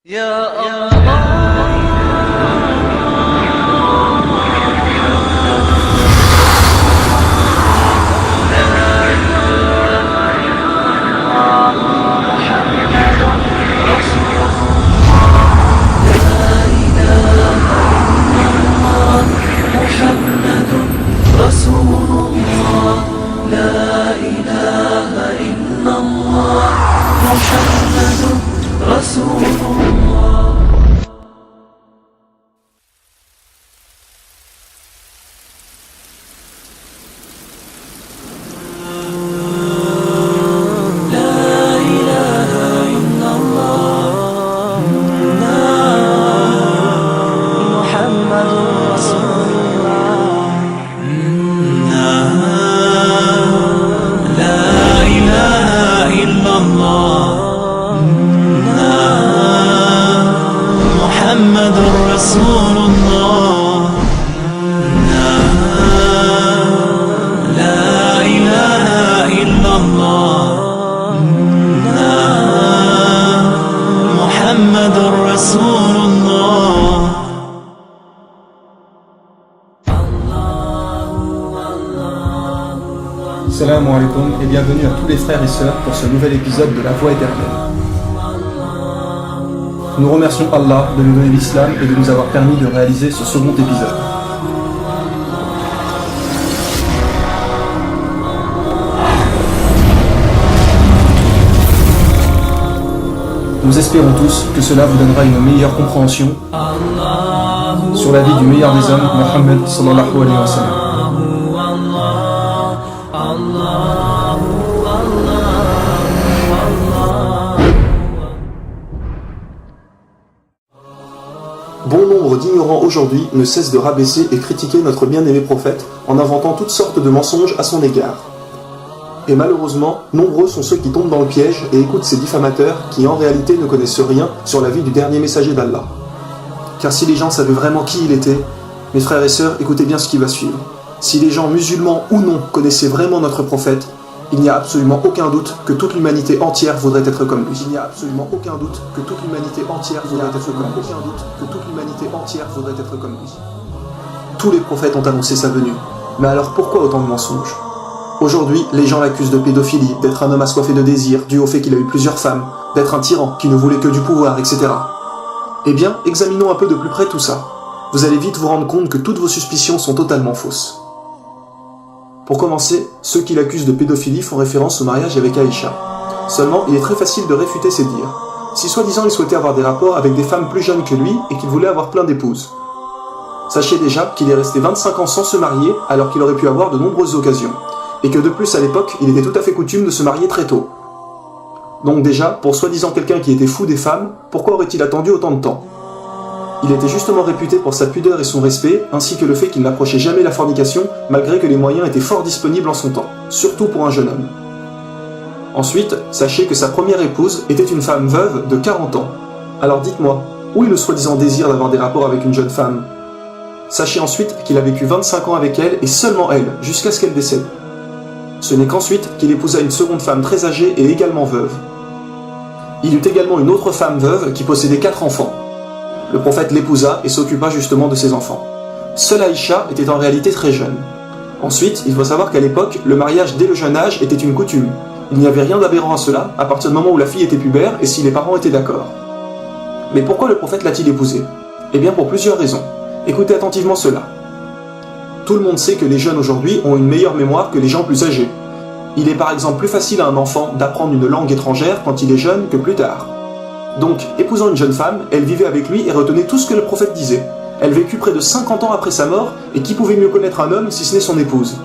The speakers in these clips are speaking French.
يا الله رسول الله لا إله إلا الله محمد رسول الله. محمد رسول الله لا إله إلا الله محمد رسول الله. Salam alaikum et bienvenue à tous les frères et sœurs pour ce nouvel épisode de La Voie éternelle. Nous remercions Allah de nous donner l'islam et de nous avoir permis de réaliser ce second épisode. Nous espérons tous que cela vous donnera une meilleure compréhension sur la vie du meilleur des hommes, Mohammed sallallahu alayhi wa sallam. Bon nombre d'ignorants aujourd'hui ne cessent de rabaisser et critiquer notre bien-aimé prophète en inventant toutes sortes de mensonges à son égard. Et malheureusement, nombreux sont ceux qui tombent dans le piège et écoutent ces diffamateurs qui en réalité ne connaissent rien sur la vie du dernier messager d'Allah. Car si les gens savaient vraiment qui il était, mes frères et sœurs, écoutez bien ce qui va suivre. Si les gens musulmans ou non connaissaient vraiment notre prophète, il n'y a absolument aucun doute que toute l'humanité entière voudrait être comme lui. Il n'y a absolument aucun doute que toute l'humanité entière voudrait être comme lui. Aucun doute que toute l'humanité entière voudrait être comme lui. Tous les prophètes ont annoncé sa venue. Mais alors pourquoi autant de mensonges? Aujourd'hui, les gens l'accusent de pédophilie, d'être un homme assoiffé de désir, dû au fait qu'il a eu plusieurs femmes, d'être un tyran qui ne voulait que du pouvoir, etc. Eh bien, examinons un peu de plus près tout ça. Vous allez vite vous rendre compte que toutes vos suspicions sont totalement fausses. Pour commencer, ceux qui l'accusent de pédophilie font référence au mariage avec Aïcha. Seulement, il est très facile de réfuter ces dires. Si soi-disant il souhaitait avoir des rapports avec des femmes plus jeunes que lui et qu'il voulait avoir plein d'épouses. Sachez déjà qu'il est resté 25 ans sans se marier alors qu'il aurait pu avoir de nombreuses occasions. Et que de plus à l'époque, il était tout à fait coutume de se marier très tôt. Donc déjà, pour soi-disant quelqu'un qui était fou des femmes, pourquoi aurait-il attendu autant de temps? Il était justement réputé pour sa pudeur et son respect, ainsi que le fait qu'il n'approchait jamais la fornication, malgré que les moyens étaient fort disponibles en son temps, surtout pour un jeune homme. Ensuite, sachez que sa première épouse était une femme veuve de 40 ans. Alors dites-moi, où est le soi-disant désir d'avoir des rapports avec une jeune femme? Sachez ensuite qu'il a vécu 25 ans avec elle, et seulement elle, jusqu'à ce qu'elle décède. Ce n'est qu'ensuite qu'il épousa une seconde femme très âgée et également veuve. Il eut également une autre femme veuve qui possédait 4 enfants. Le prophète l'épousa et s'occupa justement de ses enfants. Seule Aïcha était en réalité très jeune. Ensuite, il faut savoir qu'à l'époque, le mariage dès le jeune âge était une coutume. Il n'y avait rien d'aberrant à cela, à partir du moment où la fille était pubère et si les parents étaient d'accord. Mais pourquoi le prophète l'a-t-il épousée? Eh bien pour plusieurs raisons. Écoutez attentivement cela. Tout le monde sait que les jeunes aujourd'hui ont une meilleure mémoire que les gens plus âgés. Il est par exemple plus facile à un enfant d'apprendre une langue étrangère quand il est jeune que plus tard. Donc, épousant une jeune femme, elle vivait avec lui et retenait tout ce que le prophète disait. Elle vécut près de 50 ans après sa mort, et qui pouvait mieux connaître un homme si ce n'est son épouse?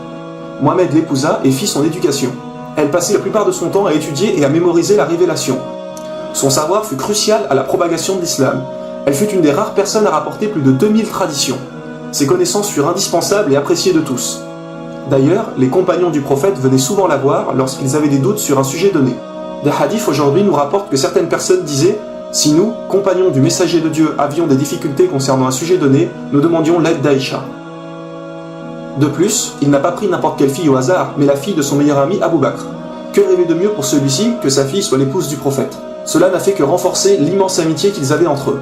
Mohamed l'épousa et fit son éducation. Elle passait la plupart de son temps à étudier et à mémoriser la révélation. Son savoir fut crucial à la propagation de l'islam. Elle fut une des rares personnes à rapporter plus de 2000 traditions. Ses connaissances furent indispensables et appréciées de tous. D'ailleurs, les compagnons du prophète venaient souvent la voir lorsqu'ils avaient des doutes sur un sujet donné. Des hadiths aujourd'hui nous rapportent que certaines personnes disaient « Si nous, compagnons du messager de Dieu, avions des difficultés concernant un sujet donné, nous demandions l'aide d'Aïcha. » De plus, il n'a pas pris n'importe quelle fille au hasard, mais la fille de son meilleur ami Abu Bakr. Que rêver de mieux pour celui-ci que sa fille soit l'épouse du prophète? Cela n'a fait que renforcer l'immense amitié qu'ils avaient entre eux.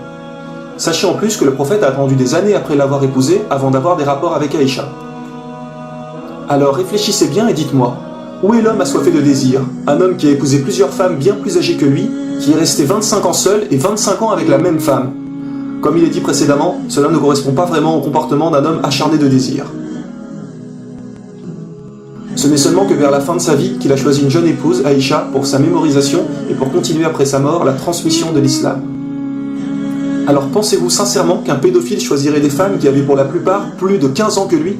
Sachez en plus que le prophète a attendu des années après l'avoir épousée avant d'avoir des rapports avec Aïcha. Alors réfléchissez bien et dites-moi, où est l'homme assoiffé de désir? Un homme qui a épousé plusieurs femmes bien plus âgées que lui, qui est resté 25 ans seul et 25 ans avec la même femme. Comme il est dit précédemment, cela ne correspond pas vraiment au comportement d'un homme acharné de désir. Ce n'est seulement que vers la fin de sa vie qu'il a choisi une jeune épouse, Aïcha, pour sa mémorisation et pour continuer après sa mort la transmission de l'islam. Alors pensez-vous sincèrement qu'un pédophile choisirait des femmes qui avaient pour la plupart plus de 15 ans que lui?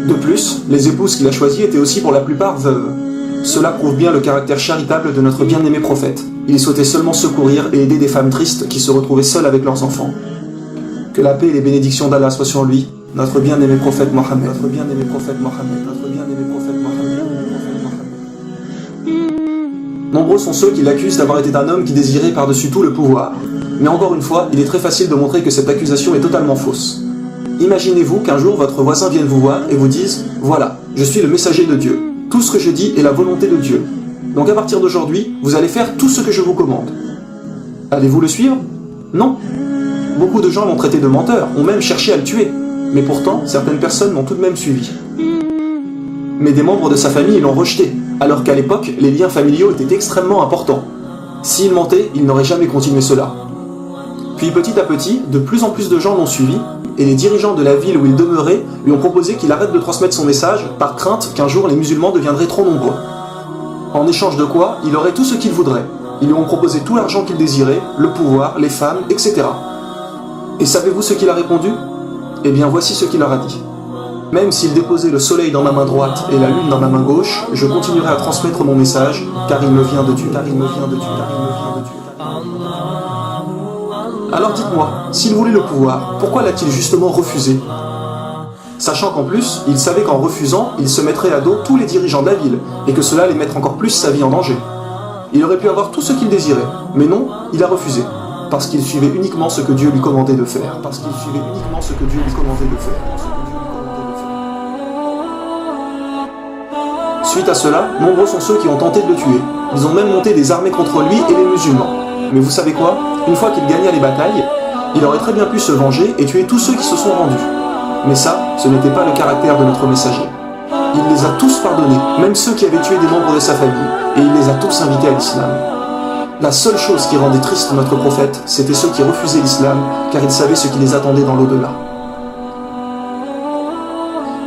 De plus, les épouses qu'il a choisies étaient aussi pour la plupart veuves. Cela prouve bien le caractère charitable de notre bien-aimé prophète. Il souhaitait seulement secourir et aider des femmes tristes qui se retrouvaient seules avec leurs enfants. Que la paix et les bénédictions d'Allah soient sur lui, notre bien-aimé prophète Mohammed. Notre bien-aimé prophète Mohammed. Notre bien-aimé prophète Mohammed. Nombreux sont ceux qui l'accusent d'avoir été un homme qui désirait par-dessus tout le pouvoir. Mais encore une fois, il est très facile de montrer que cette accusation est totalement fausse. Imaginez-vous qu'un jour votre voisin vienne vous voir et vous dise « Voilà, je suis le messager de Dieu. Tout ce que je dis est la volonté de Dieu. Donc à partir d'aujourd'hui, vous allez faire tout ce que je vous commande. » Allez-vous le suivre? Non. Beaucoup de gens l'ont traité de menteur, ont même cherché à le tuer. Mais pourtant, certaines personnes l'ont tout de même suivi. Mais des membres de sa famille l'ont rejeté, alors qu'à l'époque, les liens familiaux étaient extrêmement importants. S'il mentait, il n'aurait jamais continué cela. Puis petit à petit, de plus en plus de gens l'ont suivi, et les dirigeants de la ville où il demeurait lui ont proposé qu'il arrête de transmettre son message par crainte qu'un jour les musulmans deviendraient trop nombreux. En échange de quoi, il aurait tout ce qu'il voudrait. Ils lui ont proposé tout l'argent qu'il désirait, le pouvoir, les femmes, etc. Et savez-vous ce qu'il a répondu? Eh bien voici ce qu'il leur a dit. Même s'il déposait le soleil dans ma main droite et la lune dans ma main gauche, je continuerai à transmettre mon message, car il me vient de Dieu. Car il me vient de Dieu. Car il me vient de Dieu. Alors dites-moi, s'il voulait le pouvoir, pourquoi l'a-t-il justement refusé? Sachant qu'en plus, il savait qu'en refusant, il se mettrait à dos tous les dirigeants de la ville, et que cela allait mettre encore plus sa vie en danger. Il aurait pu avoir tout ce qu'il désirait, mais non, il a refusé, parce qu'il suivait uniquement ce que Dieu lui commandait de faire. Parce qu'il suivait uniquement ce que Dieu lui commandait de faire. Suite à cela, nombreux sont ceux qui ont tenté de le tuer. Ils ont même monté des armées contre lui et les musulmans. Mais vous savez quoi? Une fois qu'il gagna les batailles, il aurait très bien pu se venger et tuer tous ceux qui se sont rendus. Mais ça, ce n'était pas le caractère de notre messager. Il les a tous pardonnés, même ceux qui avaient tué des membres de sa famille, et il les a tous invités à l'islam. La seule chose qui rendait triste notre prophète, c'était ceux qui refusaient l'islam, car il savait ce qui les attendait dans l'au-delà.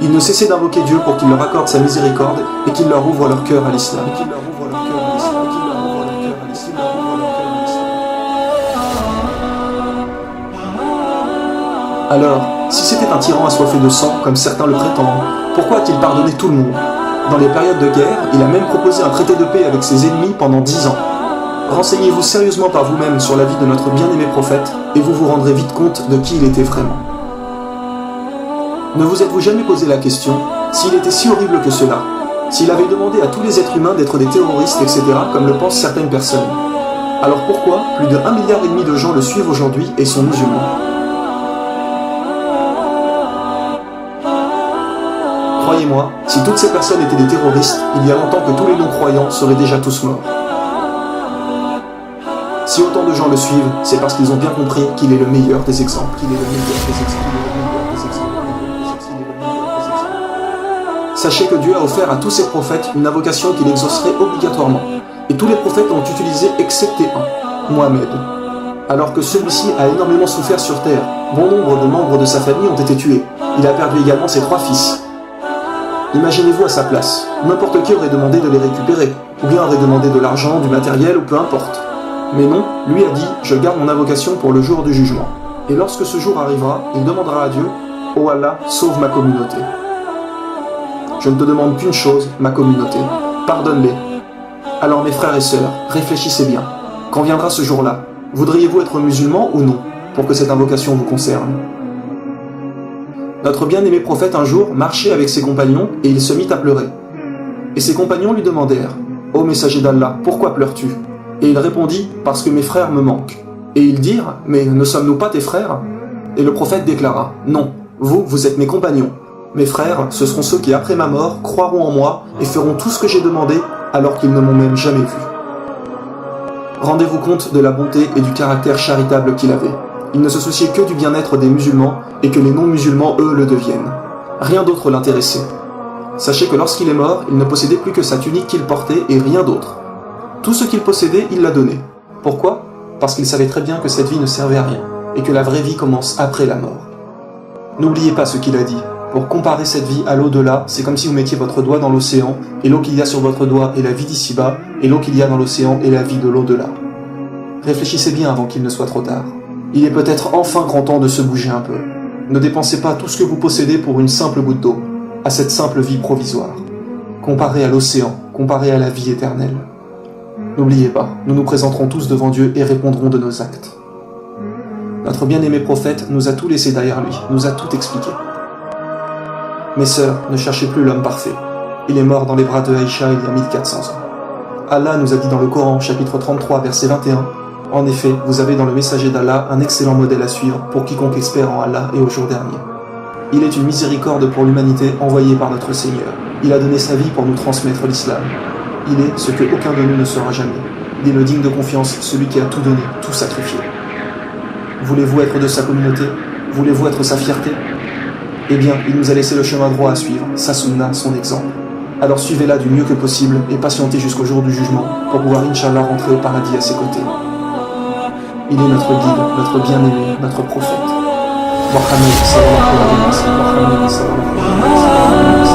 Il ne cessait d'invoquer Dieu pour qu'il leur accorde sa miséricorde et qu'il leur ouvre leur cœur à l'islam. Alors, si c'était un tyran assoiffé de sang, comme certains le prétendent, pourquoi a-t-il pardonné tout le monde? Dans les périodes de guerre, il a même proposé un traité de paix avec ses ennemis pendant 10 ans. Renseignez-vous sérieusement par vous-même sur la vie de notre bien-aimé prophète, et vous vous rendrez vite compte de qui il était vraiment. Ne vous êtes-vous jamais posé la question, s'il était si horrible que cela, s'il avait demandé à tous les êtres humains d'être des terroristes, etc., comme le pensent certaines personnes? Alors pourquoi plus de 1,5 milliard de gens le suivent aujourd'hui et sont musulmans? Croyez-moi, si toutes ces personnes étaient des terroristes, il y a longtemps que tous les non-croyants seraient déjà tous morts. Si autant de gens le suivent, c'est parce qu'ils ont bien compris qu'il est le meilleur des exemples. Sachez que Dieu a offert à tous ses prophètes une invocation qu'il exaucerait obligatoirement. Et tous les prophètes l'ont utilisé excepté un, Mohammed. Alors que celui-ci a énormément souffert sur terre, bon nombre de membres de sa famille ont été tués. Il a perdu également ses 3 fils. Imaginez-vous à sa place, n'importe qui aurait demandé de les récupérer, ou bien aurait demandé de l'argent, du matériel, ou peu importe. Mais non, lui a dit « Je garde mon invocation pour le jour du jugement ». Et lorsque ce jour arrivera, il demandera à Dieu « Oh Allah, sauve ma communauté ». Je ne te demande qu'une chose, ma communauté, pardonne-les. Alors mes frères et sœurs, réfléchissez bien. Quand viendra ce jour-là, voudriez-vous être musulman ou non, pour que cette invocation vous concerne? Notre bien-aimé prophète un jour marchait avec ses compagnons et il se mit à pleurer. Et ses compagnons lui demandèrent « Ô messager d'Allah, pourquoi pleures-tu » Et il répondit « Parce que mes frères me manquent ». Et ils dirent « Mais ne sommes-nous pas tes frères ?» Et le prophète déclara « Non, vous êtes mes compagnons. Mes frères, ce seront ceux qui après ma mort croiront en moi et feront tout ce que j'ai demandé alors qu'ils ne m'ont même jamais vu. » Rendez-vous compte de la bonté et du caractère charitable qu'il avait. Il ne se souciait que du bien-être des musulmans et que les non-musulmans, eux, le deviennent. Rien d'autre l'intéressait. Sachez que lorsqu'il est mort, il ne possédait plus que sa tunique qu'il portait et rien d'autre. Tout ce qu'il possédait, il l'a donné. Pourquoi ? Parce qu'il savait très bien que cette vie ne servait à rien et que la vraie vie commence après la mort. N'oubliez pas ce qu'il a dit. Pour comparer cette vie à l'au-delà, c'est comme si vous mettiez votre doigt dans l'océan, et l'eau qu'il y a sur votre doigt est la vie d'ici-bas, et l'eau qu'il y a dans l'océan est la vie de l'au-delà. Réfléchissez bien avant qu'il ne soit trop tard. Il est peut-être enfin grand temps de se bouger un peu. Ne dépensez pas tout ce que vous possédez pour une simple goutte d'eau, à cette simple vie provisoire. Comparée à l'océan, comparée à la vie éternelle. N'oubliez pas, nous nous présenterons tous devant Dieu et répondrons de nos actes. Notre bien-aimé prophète nous a tout laissé derrière lui, nous a tout expliqué. Mes sœurs, ne cherchez plus l'homme parfait. Il est mort dans les bras de Aïcha il y a 1400 ans. Allah nous a dit dans le Coran, chapitre 33, verset 21, « En effet, vous avez dans le messager d'Allah un excellent modèle à suivre pour quiconque espère en Allah et au jour dernier. Il est une miséricorde pour l'humanité envoyée par notre Seigneur. Il a donné sa vie pour nous transmettre l'islam. Il est ce que aucun de nous ne sera jamais. Il est le digne de confiance, celui qui a tout donné, tout sacrifié. Voulez-vous être de sa communauté? Voulez-vous être sa fierté? Eh bien, il nous a laissé le chemin droit à suivre, sa sunna, son exemple. Alors suivez-la du mieux que possible et patientez jusqu'au jour du jugement pour pouvoir, Inch'Allah, rentrer au paradis à ses côtés. Il est notre guide, notre bien-aimé, notre prophète. Mohammed sallallahu alayhi wa sallam.